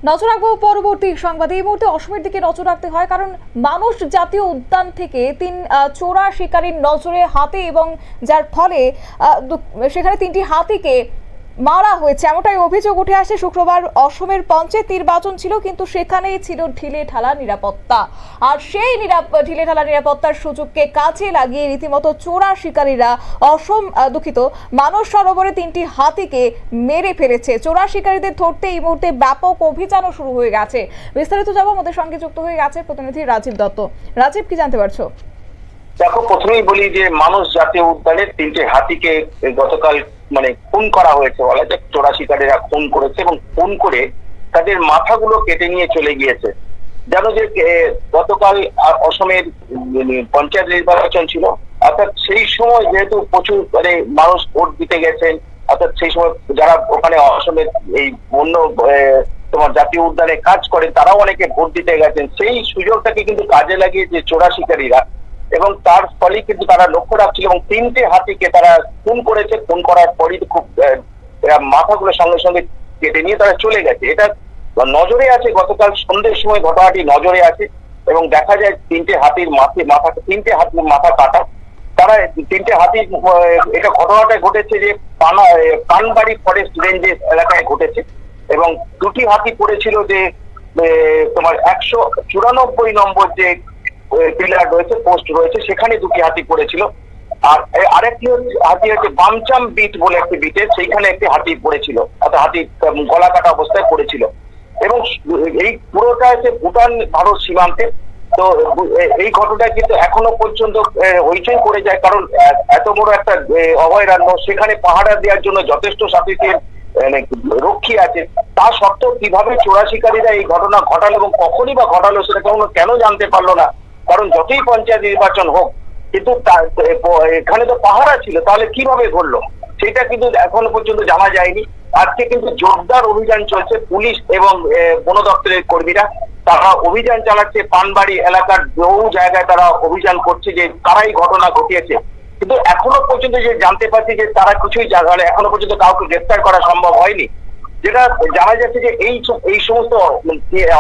নজর রাখবো পরবর্তী সংবাদে। এই মুহূর্তে অসমের দিকে নজর রাখতে হয়, কারণ মানস জাতীয় উদ্যান থেকে চোরা শিকারীর নজরে হাতি, এবং যার ফলে সেখানে 3টি হাতিকে মারা হয়েছে এমনটাই অভিযোগ উঠে আসে। শুক্রবার অসমের পঞ্চায়েত নির্বাচন ছিল, কিন্তু সেখানেই ছিল ঢিলে ঢালা নিরাপত্তা। আর সেই ঢিলে ঢালা নিরাপত্তার সুযোগকে কাজে লাগিয়ে রীতিমতো চোরা শিকারীরা মানস সরোবরে 3টি হাতিকে মেরে ফেলেছে। চোরা শিকারীদের ধরতে এই মুহূর্তে ব্যাপক অভিযানও শুরু হয়ে গেছে। বিস্তারিত যাবো, আমাদের সঙ্গে যুক্ত হয়ে গেছে প্রতিনিধি রাজীব দত্ত। রাজীব, কি জানতে পারছো? দেখো, প্রথমেই বলি যে মানস জাতীয় উদ্যানের 3টে হাতিকে গতকাল খুন করা হয়েছে। বলা যায় চোরা শিকারীরা খুন করেছে এবং খুন করে তাদের মাথাগুলো কেটে নিয়ে চলে গিয়েছে। জানো যে গতকাল অসমের পঞ্চায়েত নির্বাচন ছিল, অর্থাৎ সেই সময় যেহেতু প্রচুর মানুষ ভোট দিতে গেছেন, অর্থাৎ সেই সময় যারা ওখানে অসমের এই বন্য তোমার জাতীয় উদ্যানে কাজ করেন তারাও অনেকে ভোট দিতে গেছেন। সেই সুযোগটাকে কিন্তু কাজে লাগিয়ে যে চোরা শিকারীরা, এবং তার ফলে কিন্তু তারা লক্ষ্য রাখছিল এবং 3টে হাতিকে তারা খুন করেছে। খুন করার পরই খুব মাথাগুলো সঙ্গে সঙ্গে কেটে নিয়ে তারা চলে গেছে। এটা নজরে আছে, গতকাল সন্ধ্যের সময় ঘটনাটি নজরে আছে এবং দেখা যায় 3টে হাতির মাথা কাটা। তারা 3টে হাতির এটা ঘটনাটা ঘটেছে যে পানবাড়ি ফরেস্ট রেঞ্জের এলাকায় ঘটেছে, এবং 2টি হাতি পড়েছিল যে তোমার 194 নম্বর যে পিলার রয়েছে, পোস্ট রয়েছে, সেখানে 2টি হাতি পড়েছিল। আর আরেকটি হাতি হচ্ছে বামচাম বিট বলে একটি বিটে, সেইখানে একটি হাতি পড়েছিল, অর্থাৎ হাতি গলা কাটা অবস্থায় পড়েছিল। এবং এই পুরোটা হচ্ছে ভুটান ভারত সীমান্তে। তো এই ঘটনা কিন্তু এখনো পর্যন্ত হইচই করে যায়, কারণ এত বড় একটা অভয়ারণ্য, সেখানে পাহারা দেওয়ার জন্য যথেষ্ট সাথীদের রক্ষী আছে। তা সত্ত্বেও কিভাবে চোরা শিকারীরা এই ঘটনা ঘটালো এবং কখনই বা ঘটালো সেটা কেন জানতে পারলো না? কারণ যতই পঞ্চায়েত নির্বাচন হোক, কিন্তু এখানে তো পাহারা ছিল, তাহলে কিভাবে ঘটলো সেটা কিন্তু এখনো পর্যন্ত জানা যায়নি। আজকে কিন্তু জোরদার অভিযান চলছে, পুলিশ এবং বন দপ্তরের কর্মীরা তারা অভিযান চালাচ্ছে। পানবাড়ি এলাকার বহু জায়গায় তারা অভিযান করছে যে কারাই ঘটনা ঘটিয়েছে, কিন্তু এখনো পর্যন্ত যে জানতে পারছি যে তারা কিছুই এখনো পর্যন্ত কাউকে গ্রেফতার করা সম্ভব হয়নি। যেটা জানা যাচ্ছে যে এই সমস্ত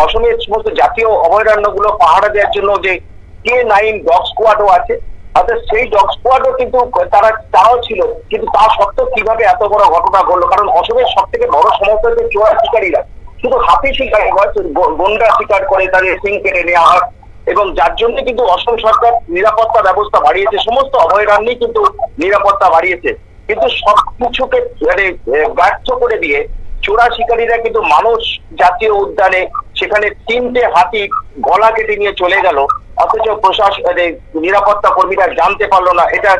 অসমের সমস্ত জাতীয় অভয়ারণ্যগুলো পাহারা দেওয়ার জন্য যে K9 ডগ স্কোয়াডও আছে, অর্থাৎ সেই ডগ স্কোয়াডও কিন্তু তারাও ছিল, কিন্তু তা সত্ত্বেও কিভাবে এত বড় ঘটনা ঘটলো? কারণ অসমের সব থেকে বড় সমস্যা হচ্ছে চোরা শিকারীরা শুধু হাতি শিকারী হয়, গন্ডা শিকার করে তাদের সিং কেটে নেওয়া হয়, এবং যার জন্য কিন্তু অসম সরকার নিরাপত্তা ব্যবস্থা বাড়িয়েছে, সমস্ত অভয়ারণ্যে কিন্তু নিরাপত্তা বাড়িয়েছে। কিন্তু সবকিছুকে ব্যর্থ করে দিয়ে চোরা শিকারীরা কিন্তু মানস জাতীয় উদ্যানে সেখানে 3টে হাতি গলা কেটে নিয়ে চলে গেল, অথচ প্রশাসন নিরাপত্তা কর্মীরা জানতে পারলো না। এটা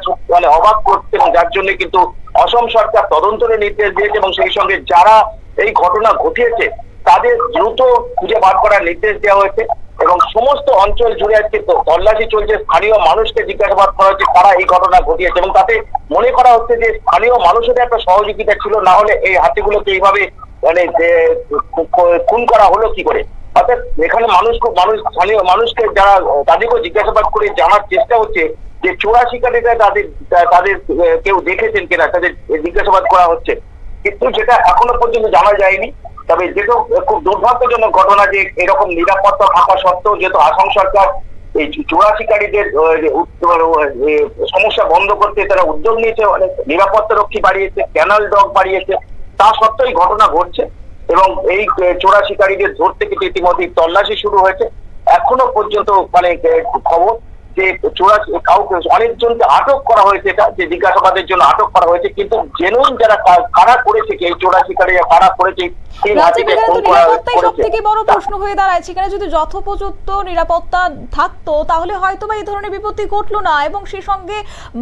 অবাক করছে, এবং যার জন্য কিন্তু অসম সরকার তদন্তের নির্দেশ দিয়েছে এবং সেই সঙ্গে যারা এই ঘটনা ঘটিয়েছে তাদের দ্রুত খুঁজে বার করার নির্দেশ দেওয়া হয়েছে, এবং সমস্ত অঞ্চল জুড়ে আজকে তল্লাশি চলছে। স্থানীয় মানুষকে জিজ্ঞাসাবাদ করা হচ্ছে কারা এই ঘটনা ঘটিয়েছে, এবং তাতে মনে করা হচ্ছে যে স্থানীয় মানুষের একটা সহযোগিতা ছিল, না হলে এই হাতিগুলোকে এইভাবে খুন করা হলো কি করে? অর্থাৎ এখানে স্থানীয় মানুষকে যারা তাদেরকেও জিজ্ঞাসাবাদ করে জানার চেষ্টা হচ্ছে যে চোরা শিকারীরা তাদের কেউ দেখেছেন কিনা, তাদের জিজ্ঞাসাবাদ করা হচ্ছে, কিন্তু যেটা এখনো পর্যন্ত জানা যায়নি। তবে যেটা খুব দুর্ভাগ্যজনক ঘটনা যে এরকম নিরাপত্তা থাকা সত্ত্বেও যেহেতু আসাম সরকার এই চোরা শিকারীদের সমস্যা বন্ধ করতে তারা উদ্যোগ নিয়েছে, অনেক নিরাপত্তা রক্ষী বাড়িয়েছে, ক্যানাল ডগ বাড়িয়েছে, তা সত্ত্বেও এই ঘটনা ঘটছে। এবং এই চোরা শিকারীদের ধরতে কিন্তু ইতিমধ্যে তল্লাশি শুরু হয়েছে। এখনো পর্যন্ত খবর যে কাউকে অনেকজনকে আটক করা হয়েছে, এটা যে জিজ্ঞাসাবাদের জন্য আটক করা হয়েছে, কিন্তু জেনুইন যারা কারা করেছে, এই চোরা শিকারীরা কারা করেছে, সবথেকে বড় প্রশ্ন হয়ে দাঁড়ায় সেখানে যদি যথোপযুক্ত নিরাপত্তা থাকতো তাহলে হয়তো বা এই ধরনের বিপত্তি ঘটলো না। এবং সেই সঙ্গে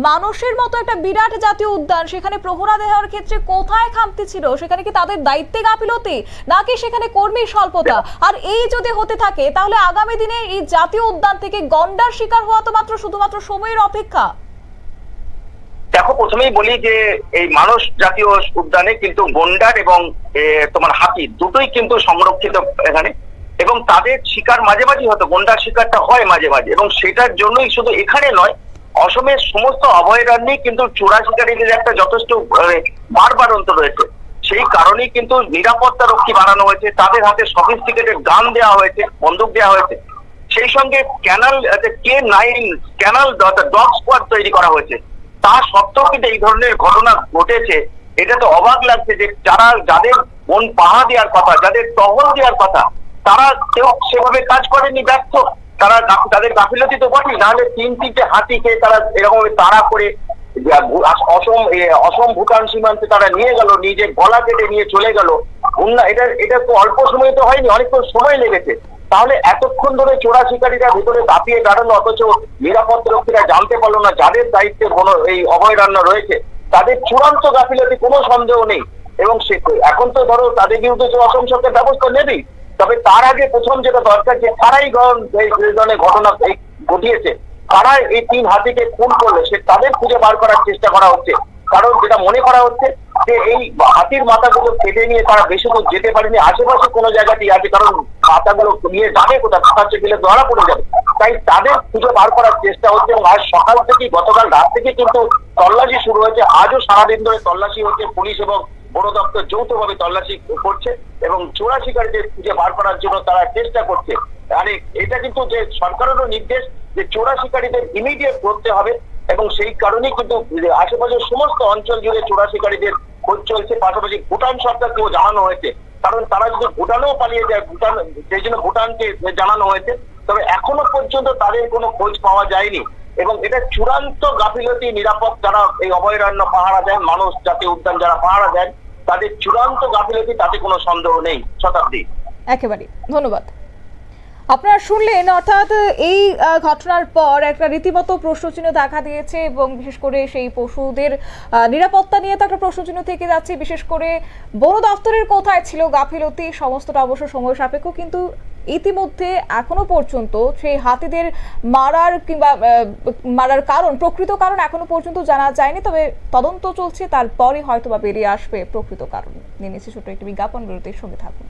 মানুষের মতো একটা বিরাট জাতীয় উদ্যান, সেখানে প্রহরা দেওয়ার ক্ষেত্রে কোথায় খামতি ছিল? সেখানে কি তাদের দায়িত্বে গাফিলতি, নাকি সেখানে কর্মীর স্বল্পতা? আর এই যদি হতে থাকে তাহলে আগামী দিনে এই জাতীয় উদ্যান থেকে গন্ডার শিকার হওয়া তো শুধুমাত্র সময়ের অপেক্ষা। দেখো, প্রথমেই বলি যে এই মানস জাতীয় উদ্যানে কিন্তু গন্ডার এবং তোমার হাতি দুটোই কিন্তু সংরক্ষিত এখানে, এবং তাদের শিকার মাঝে মাঝে হয়তো গন্ডার শিকারটা হয় মাঝে মাঝে, এবং সেটার জন্যই শুধু এখানে নয়, অসমের সমস্ত অভয়ারণ্যে কিন্তু চোরা শিকারীদের একটা যথেষ্ট বাড়বাড়ন্ত রয়েছে। সেই কারণেই কিন্তু নিরাপত্তা রক্ষী বানানো হয়েছে, তাদের হাতে সফিস্টিকেটেড গান দেওয়া হয়েছে, বন্দুক দেওয়া হয়েছে। সেই সঙ্গে canal K9 canal dog squad তৈরি করা হয়েছে। তা সত্ত্বেও কিন্তু এই ধরনের ঘটনা ঘটেছে। এটা তো অবাক লাগছে যে যাদের বন পাহা দেওয়ার কথা, যাদের টহল দেওয়ার কথা, তারা কেউ সেভাবে কাজ করেনি, ব্যর্থ। তাদের গাফিলতি তো বটেই, নাহলে তিনটে হাতিকে তারা এরকম তাড়া করে অসম ভুটান সীমান্তে তারা নিয়ে গেল, নিজে গলা কেটে নিয়ে চলে গেল। এটা তো অল্প সময় তো হয়নি, অনেকক্ষণ সময় লেগেছে। তাহলে এতক্ষণ ধরে চোরা শিকারীরা ভেতরে দাপিয়ে দাঁড়ানো, অথচ নিরাপত্তা রক্ষীরা জানতে পারলো না যাদের দায়িত্বে এই অভয়ারণ্য রয়েছে তাদের চূড়ান্ত গাফিলতি, কোনো সন্দেহ নেই। এবং এখন তো ধরো তাদের বিরুদ্ধে যে অসম সরকার ব্যবস্থা নেবেই, তবে তার আগে প্রথম যেটা দরকার যে তারাই এই ধরনের ঘটনা ঘটিয়েছে, তারা এই 3 হাতিকে খুন করলে তাদের খুঁজে বার করার চেষ্টা করা হচ্ছে। কারণ যেটা মনে করা হচ্ছে যে এই হাতির মাথাগুলো কেটে নিয়ে তারা বেশি দূর যেতে পারেনি, আশেপাশে কোনো জায়গাতেই আছে, কারণ মাথাগুলো নিয়ে যাবে কোথায়, কাছে গেলে ধরা পড়ে যাবে। তাই তাদের খুঁজে বার করার চেষ্টা হচ্ছে। এবং আজ সকাল থেকে, গতকাল রাত থেকে কিন্তু তল্লাশি শুরু হয়েছে। আজও সারাদিন ধরে তল্লাশি হচ্ছে, পুলিশ এবং বন দপ্তর যৌথভাবে তল্লাশি করছে এবং চোরা শিকারীদের খুঁজে বার করার জন্য তারা চেষ্টা করছে। মানে এটা কিন্তু যে সরকারেরও নির্দেশ যে চোরা শিকারীদের ইমিডিয়েট ধরতে হবে, এবং সেই কারণেই কিন্তু আশেপাশের সমস্ত অঞ্চল জুড়ে চোরা শিকারীদের খোঁজ চলছে। পাশাপাশি ভুটান সরকারকেও জানানো হয়েছে, কারণ তারা যদি ভুটানেও পালিয়ে যায়, সেই জন্য ভুটানকে জানানো হয়েছে। তবে এখনো পর্যন্ত তাদের কোনো খোঁজ পাওয়া যায়নি। এবং এটা চূড়ান্ত গাফিলতি। নিরাপদ যারা এই অভয়ারণ্য পাহারা দেন, মানুষ জাতীয় উদ্যান যারা পাহারা দেন, তাদের চূড়ান্ত গাফিলতি, তাতে কোনো সন্দেহ নেই। শতাব্দী, একেবারে ধন্যবাদ। আপনারা শুনলেন, অর্থাৎ এই ঘটনার পর একটা রীতিমতো প্রশ্নচিহ্ন দেখা দিয়েছে এবং বিশেষ করে সেই পশুদের নিরাপত্তা নিয়ে তো একটা প্রশ্নচিহ্ন থেকে যাচ্ছে। বিশেষ করে বন দপ্তরের কোথায় ছিল গাফিলতি, সমস্তটা অবশ্য সময় সাপেক্ষ, কিন্তু ইতিমধ্যে এখনো পর্যন্ত সেই হাতিদের মারার কারণ, প্রকৃত কারণ এখনো পর্যন্ত জানা যায়নি। তবে তদন্ত চলছে, তারপরই হয়তো বা বেরিয়ে আসবে প্রকৃত কারণ। নিয়ে নিচ্ছে ছোট্ট একটি বিজ্ঞাপন, বিরতির সঙ্গে থাকুন।